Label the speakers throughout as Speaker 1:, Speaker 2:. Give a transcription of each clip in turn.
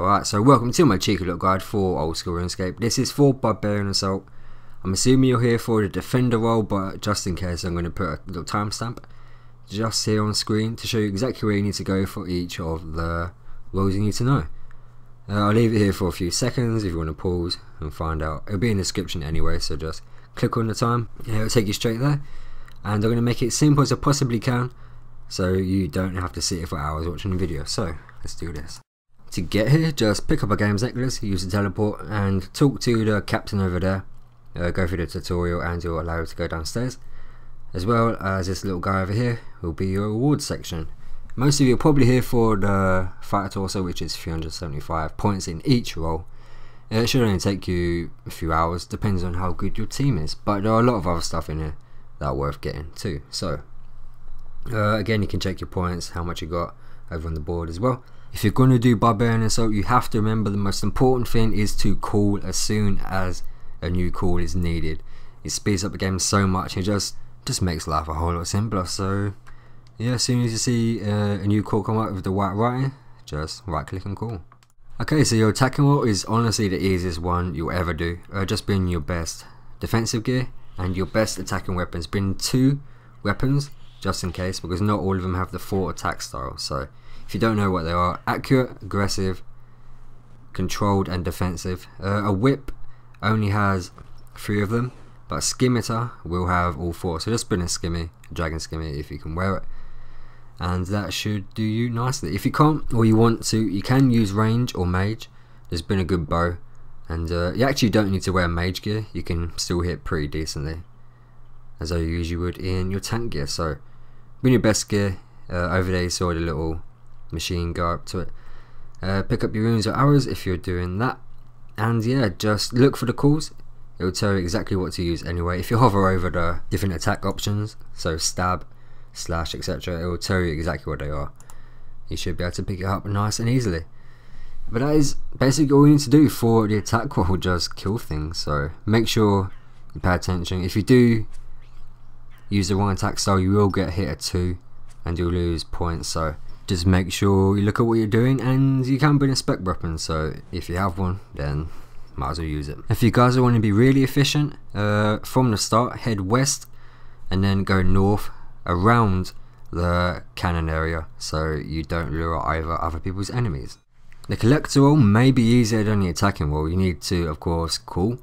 Speaker 1: Alright, so welcome to my cheeky little guide for Old School Runescape. This is for Barbarian Assault. I'm assuming you're here for the defender role, but just in case I'm going to put a little timestamp just here on screen to show you exactly where you need to go for each of the roles you need to know. I'll leave it here for a few seconds if you want to pause and find out. It'll be in the description anyway, so just click on the time. It'll take you straight there. And I'm going to make it as simple as I possibly can so you don't have to sit here for hours watching the video. So let's do this. To get here, just pick up a games necklace, use the teleport and talk to the captain over there. Go through the tutorial and you're allowed to go downstairs. As well as this little guy over here will be your rewards section. Most of you are probably here for the fighter torso, which is 375 points in each role. It should only take you a few hours, depends on how good your team is, but there are a lot of other stuff in here that are worth getting too. So again, you can check your points, how much you got over on the board as well. If you're going to do Barbarian Assault, you have to remember the most important thing is to call as soon as a new call is needed. It speeds up the game so much, it just makes life a whole lot simpler. So yeah, as soon as you see a new call come up with the white writing, just right click and call. Okay, so your attacking role is honestly the easiest one you'll ever do. Just bring your best defensive gear and your best attacking weapons. Bring 2 weapons just in case, because not all of them have the 4 attack styles. So if you don't know what they are, accurate, aggressive, controlled and defensive. A whip only has 3 of them, but a skimitar will have all 4. So just bring a skimmy, a dragon skimmy if you can wear it, and that should do you nicely. If you can't or you want to, you can use range or mage. There's been a good bow, and you actually don't need to wear mage gear. You can still hit pretty decently as though you usually would in your tank gear. So bring your best gear. Over there you saw the little machine, go up to it, pick up your runes or arrows if you're doing that, and yeah, just look for the calls. It will tell you exactly what to use anyway. If you hover over the different attack options, so stab, slash, etc., it will tell you exactly what they are. You should be able to pick it up nice and easily. But that is basically all you need to do for the attack roll, just kill things. So make sure you pay attention. If you do use the wrong attack style, you will get hit at 2 and you'll lose points. So just make sure you look at what you're doing, and you can bring a spec weapon, so if you have one then might as well use it. If you guys want to be really efficient, from the start head west and then go north around the cannon area so you don't lure either other people's enemies. The collector roll may be easier than the attacking roll. You need to of course call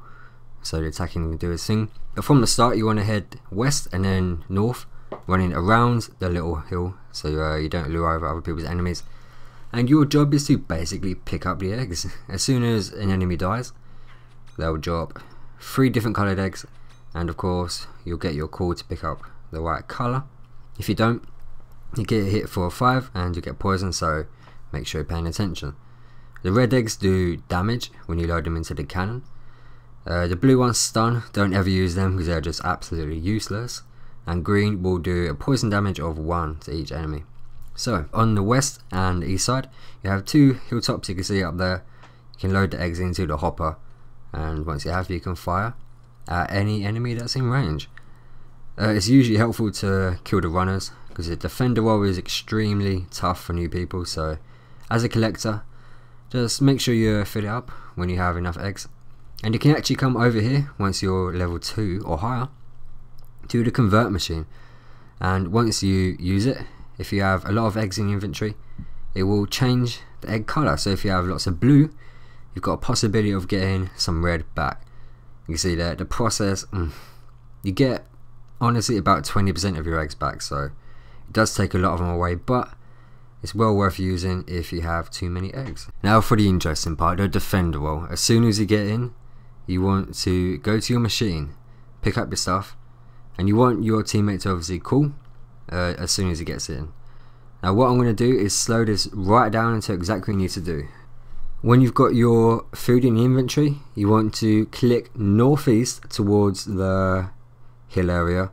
Speaker 1: so the attacking can do its thing, but from the start you want to head west and then north, running around the little hill so you don't lure over other people's enemies, and your job is to basically pick up the eggs. As soon as an enemy dies, they'll drop 3 different coloured eggs, and of course you'll get your call to pick up the right colour. If you don't, you get hit for 5 and you get poisoned, so make sure you're paying attention. The red eggs do damage when you load them into the cannon. The blue ones stun, don't ever use them because they're just absolutely useless. And green will do a poison damage of 1 to each enemy. So on the west and east side you have 2 hilltops you can see up there. You can load the eggs into the hopper, and once you have, you can fire at any enemy that's in range. It's usually helpful to kill the runners because the defender role is extremely tough for new people. So as a collector, just make sure you fill it up when you have enough eggs, and you can actually come over here once you're level 2 or higher to the convert machine, and once you use it, if you have a lot of eggs in your inventory, it will change the egg colour. So if you have lots of blue, you've got a possibility of getting some red back. You can see that the process, you get honestly about 20% of your eggs back, so it does take a lot of them away, but it's well worth using if you have too many eggs. Now for the interesting part, the defender role. As soon as you get in, you want to go to your machine, pick up your stuff, and you want your teammate to obviously call as soon as he gets in. Now what I'm going to do is slow this right down until exactly what you need to do. When you've got your food in the inventory, you want to click northeast towards the hill area,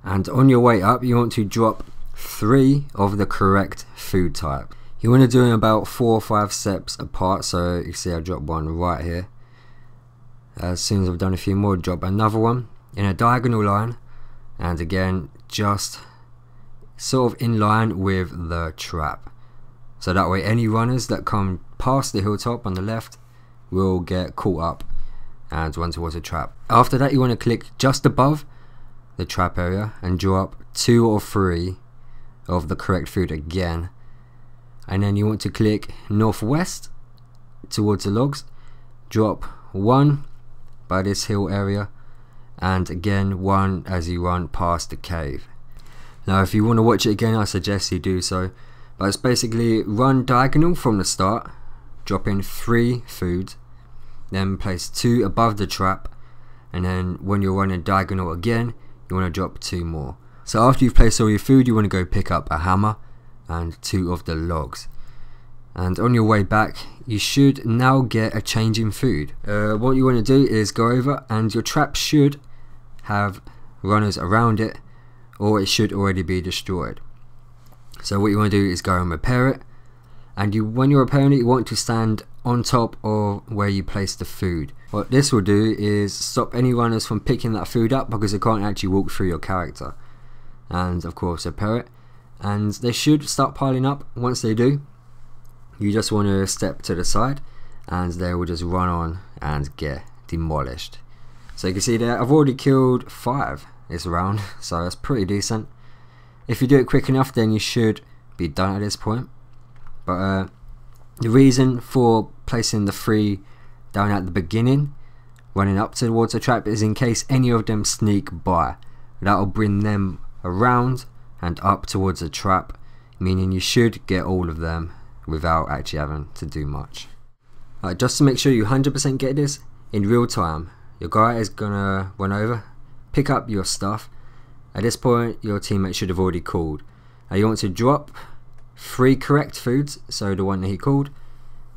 Speaker 1: and on your way up you want to drop 3 of the correct food type. You want to do them about 4 or 5 steps apart, so you see I drop one right here. As soon as I've done a few more, drop another one in a diagonal line, and again just sort of in line with the trap. so that way any runners that come past the hilltop on the left will get caught up and run towards the trap. After that, you want to click just above the trap area and draw up 2 or 3 of the correct food again, and then you want to click northwest towards the logs, drop 1 by this hill area, and again 1 as you run past the cave. Now if you want to watch it again, I suggest you do so, but it's basically run diagonal from the start, drop in 3 food, then place 2 above the trap, and then when you're running diagonal again, you want to drop 2 more. So after you've placed all your food, you want to go pick up a hammer and 2 of the logs, and on your way back you should now get a change in food. What you want to do is go over, and your trap should have runners around it, or it should already be destroyed. So what you want to do is go and repair it, and when you're repairing it, you want to stand on top of where you place the food. What this will do is stop any runners from picking that food up, because they can't actually walk through your character. And of course repair it, and they should start piling up. Once they do, you just want to step to the side and they will just run on and get demolished. So you can see there, I've already killed 5 this round, so that's pretty decent. If you do it quick enough, then you should be done at this point. But the reason for placing the 3 down at the beginning, running up towards the trap, is in case any of them sneak by. That will bring them around and up towards the trap, meaning you should get all of them without actually having to do much. Just to make sure you 100% get this, in real time, your guy is gonna run over, pick up your stuff. At this point, your teammate should have already called. You want to drop 3 correct foods, so the one that he called,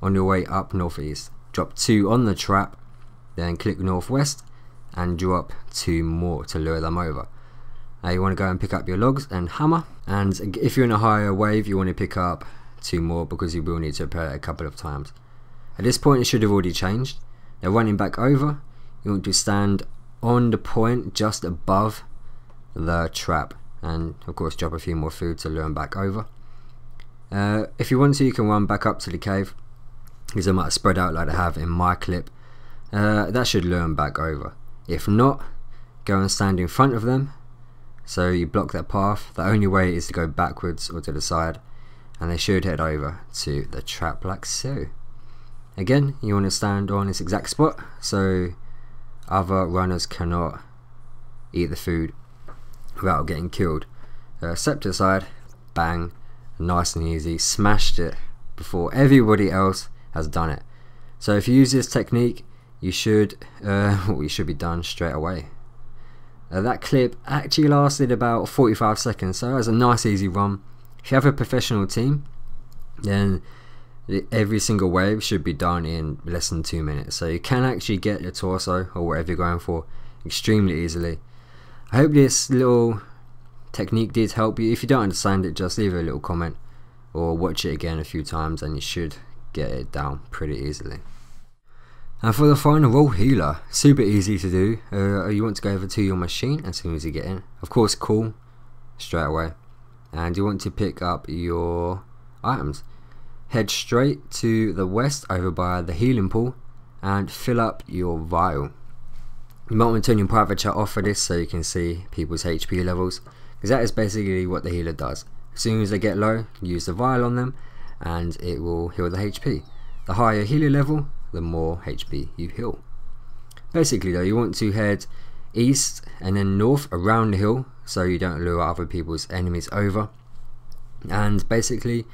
Speaker 1: on your way up northeast. Drop 2 on the trap, then click northwest and drop 2 more to lure them over. Now you want to go and pick up your logs and hammer, and if you're in a higher wave, you want to pick up 2 more, because you will need to repair it a couple of times. At this point, it should have already changed. Now running back over, you want to stand on the point just above the trap, and of course drop a few more food to lure them back over. If you want to, you can run back up to the cave, because they might spread out like they have in my clip. That should lure them back over. If not, go and stand in front of them, so you block their path. The only way is to go backwards or to the side, and they should head over to the trap like so. Again, you want to stand on this exact spot so other runners cannot eat the food without getting killed. Step to the side, bang, nice and easy, smashed it before everybody else has done it. So if you use this technique, you should be done straight away. That clip actually lasted about 45 seconds, so it was a nice easy run. If you have a professional team, then every single wave should be done in less than 2 minutes, so you can actually get your torso or whatever you're going for extremely easily. I hope this little technique did help you. If you don't understand it, just leave a little comment or watch it again a few times and you should get it down pretty easily. And for the final role, healer, super easy to do. You want to go over to your machine as soon as you get in, of course call straight away, and you want to pick up your items. Head straight to the west over by the healing pool and fill up your vial. You might want to turn your private chat off for this so you can see people's HP levels, because that is basically what the healer does. As soon as they get low, use the vial on them and it will heal the HP. The higher healer level, the more HP you heal. Basically though, you want to head east and then north around the hill so you don't lure other people's enemies over, and basically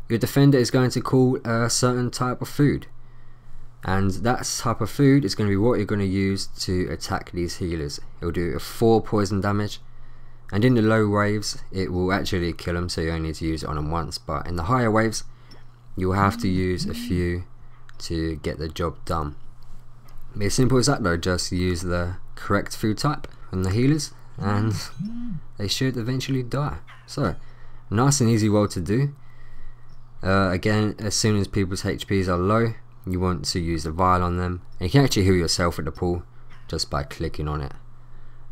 Speaker 1: your defender is going to call a certain type of food, and that type of food is going to be what you're going to use to attack these healers. It will do 4 poison damage, and in the low waves it will actually kill them, so you only need to use it on them once, but in the higher waves you will have to use a few to get the job done. It's as simple as that though, just use the correct food type on the healers and they should eventually die. So nice and easy role to do. Again, as soon as people's HPs are low, you want to use the vial on them, and you can actually heal yourself at the pool just by clicking on it.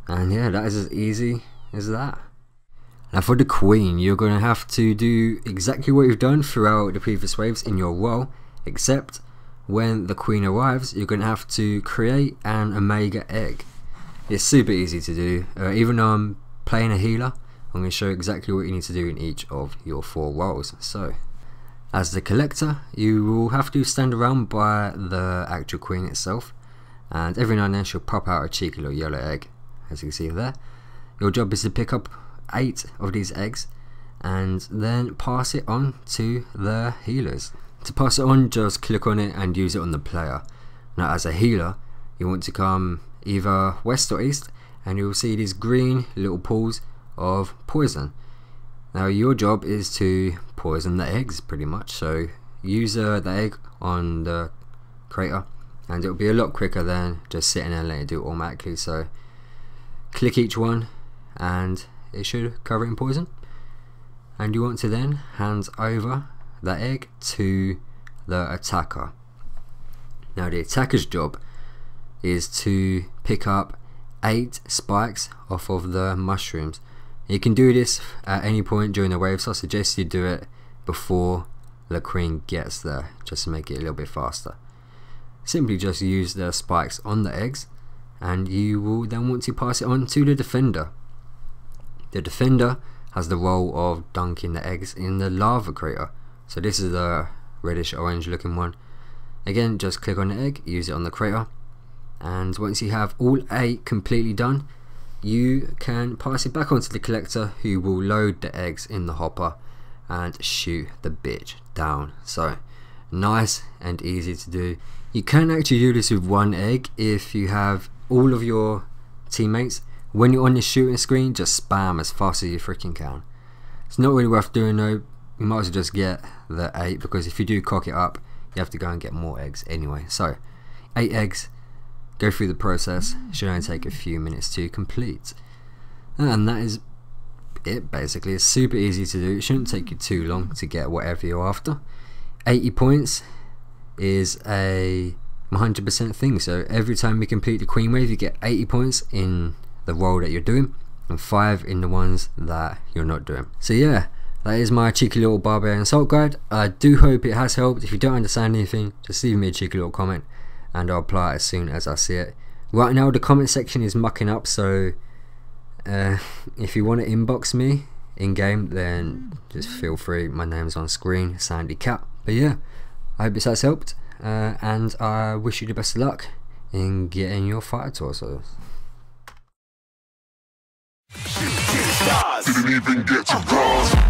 Speaker 1: And yeah, that is as easy as that. Now for the queen, you're going to have to do exactly what you've done throughout the previous waves in your role, except when the queen arrives, you're going to have to create an omega egg. It's super easy to do. Even though I'm playing a healer, I'm going to show you exactly what you need to do in each of your 4 roles. So, as the collector, you will have to stand around by the actual queen itself, and every now and then she'll pop out a cheeky little yellow egg, as you can see there. Your job is to pick up 8 of these eggs and then pass it on to the healers. To pass it on, just click on it and use it on the player. Now as a healer, you want to come either west or east, and you'll see these green little pools of poison. Now your job is to poison the eggs pretty much, so use the egg on the crater and it'll be a lot quicker than just sitting there and letting it do it automatically. So click each one and it should cover it in poison, and you want to then hand over the egg to the attacker. Now the attacker's job is to pick up 8 spikes off of the mushrooms. You can do this at any point during the wave, so I suggest you do it before the queen gets there, just to make it a little bit faster. Simply just use the spikes on the eggs, and you will then want to pass it on to the defender. The defender has the role of dunking the eggs in the lava crater. So this is the reddish orange looking one. Again, just click on the egg, use it on the crater, and once you have all 8 completely done, you can pass it back onto the collector, who will load the eggs in the hopper and shoot the bitch down. So nice and easy to do. You can actually do this with 1 egg if you have all of your teammates. When you're on the shooting screen, just spam as fast as you freaking can. It's not really worth doing though. You might as well just get the 8, because if you do cock it up, you have to go and get more eggs anyway. So 8 eggs, go through the process. It should only take a few minutes to complete, and that is it basically. It's super easy to do. It shouldn't take you too long to get whatever you're after. 80 points is a 100% thing, so every time you complete the queen wave you get 80 points in the role that you're doing and 5 in the ones that you're not doing. So yeah, that is my cheeky little barbarian assault guide. I do hope it has helped. If you don't understand anything, just leave me a cheeky little comment and I'll apply it as soon as I see it. Right now the comment section is mucking up, so if you want to inbox me in game, then just feel free. My name's on screen, Sandy Cat. But yeah, I hope this has helped, and I wish you the best of luck in getting your fighter torsos.
Speaker 2: Didn't even get to cross.